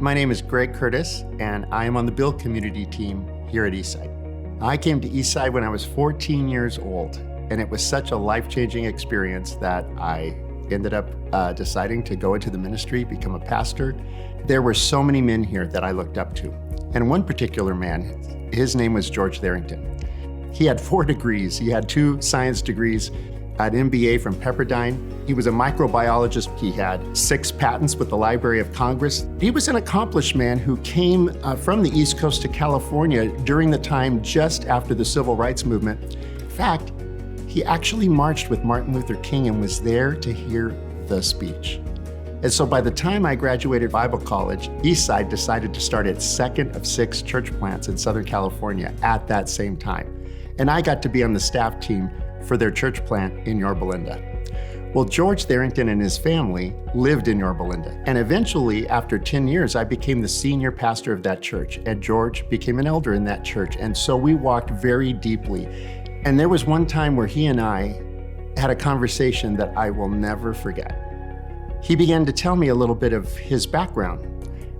My name is Greg Curtis, and I am on the Build community team here at Eastside. I came to Eastside when I was 14 years old, and it was such a life-changing experience that I ended up deciding to go into the ministry, become a pastor. There were so many men here that I looked up to. And one particular man, his name was George Tharrington. He had 4 degrees. He had 2 science degrees, an MBA from Pepperdine. He was a microbiologist. He had 6 patents with the Library of Congress. He was an accomplished man who came from the East Coast to California during the time just after the Civil Rights Movement. In fact, he actually marched with Martin Luther King and was there to hear the speech. And so by the time I graduated Bible college, Eastside decided to start its second of 6 church plants in Southern California at that same time. And I got to be on the staff team for their church plant in Yorba Linda. Well, George Tharrington and his family lived in Yorba Linda. And eventually, after 10 years, I became the senior pastor of that church, and George became an elder in that church. And so we walked very deeply. And there was one time where he and I had a conversation that I will never forget. He began to tell me a little bit of his background,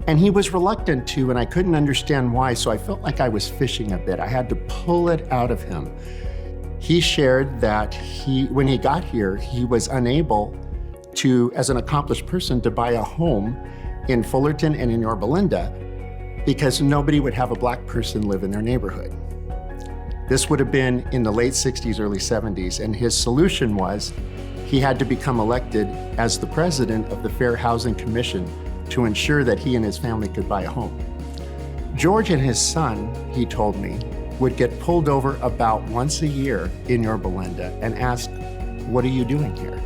and he was reluctant to, and I couldn't understand why, so I felt like I was fishing a bit. I had to pull it out of him. He shared that when he got here, he was unable to, as an accomplished person, to buy a home in Fullerton and in Yorba Linda because nobody would have a Black person live in their neighborhood. This would have been in the late 60s, early 70s, and his solution was he had to become elected as the president of the Fair Housing Commission to ensure that he and his family could buy a home. George and his son, he told me, would get pulled over about once a year in Yorba Linda and ask, "What are you doing here?"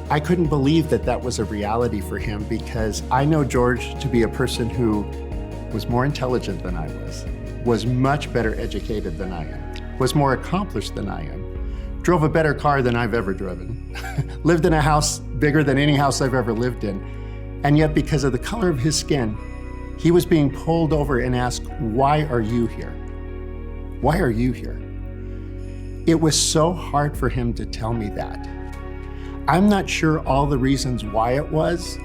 I couldn't believe that that was a reality for him because I know George to be a person who was more intelligent than I was much better educated than I am, was more accomplished than I am, drove a better car than I've ever driven, lived in a house bigger than any house I've ever lived in. And yet because of the color of his skin, he was being pulled over and asked, "Why are you here? Why are you here?" It was so hard for him to tell me that. I'm not sure all the reasons why it was,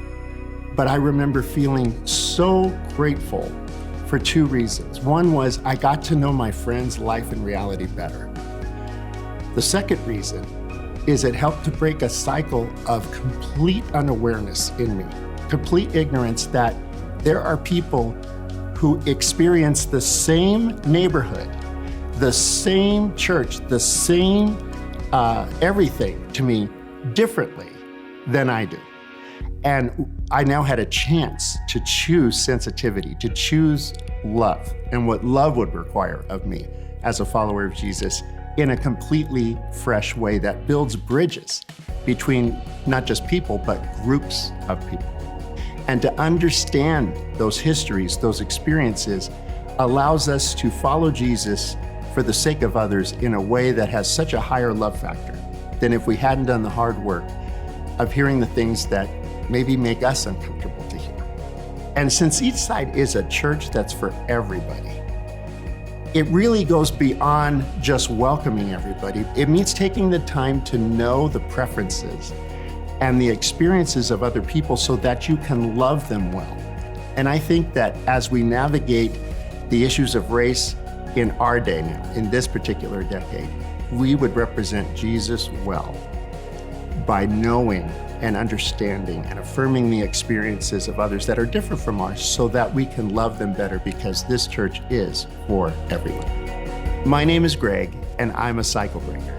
but I remember feeling so grateful for 2 reasons. One was I got to know my friend's life and reality better. The second reason is it helped to break a cycle of complete unawareness in me, complete ignorance that there are people who experience the same neighborhood, the same church, the same everything to me differently than I do. And I now had a chance to choose sensitivity, to choose love, and what love would require of me as a follower of Jesus in a completely fresh way that builds bridges between not just people, but groups of people. And to understand those histories, those experiences, allows us to follow Jesus for the sake of others in a way that has such a higher love factor than if we hadn't done the hard work of hearing the things that maybe make us uncomfortable to hear. And since Eastside is a church that's for everybody, it really goes beyond just welcoming everybody. It means taking the time to know the preferences and the experiences of other people so that you can love them well. And I think that as we navigate the issues of race in our day now, in this particular decade, we would represent Jesus well by knowing and understanding and affirming the experiences of others that are different from ours so that we can love them better because this church is for everyone. My name is Greg, and I'm a cycle bringer.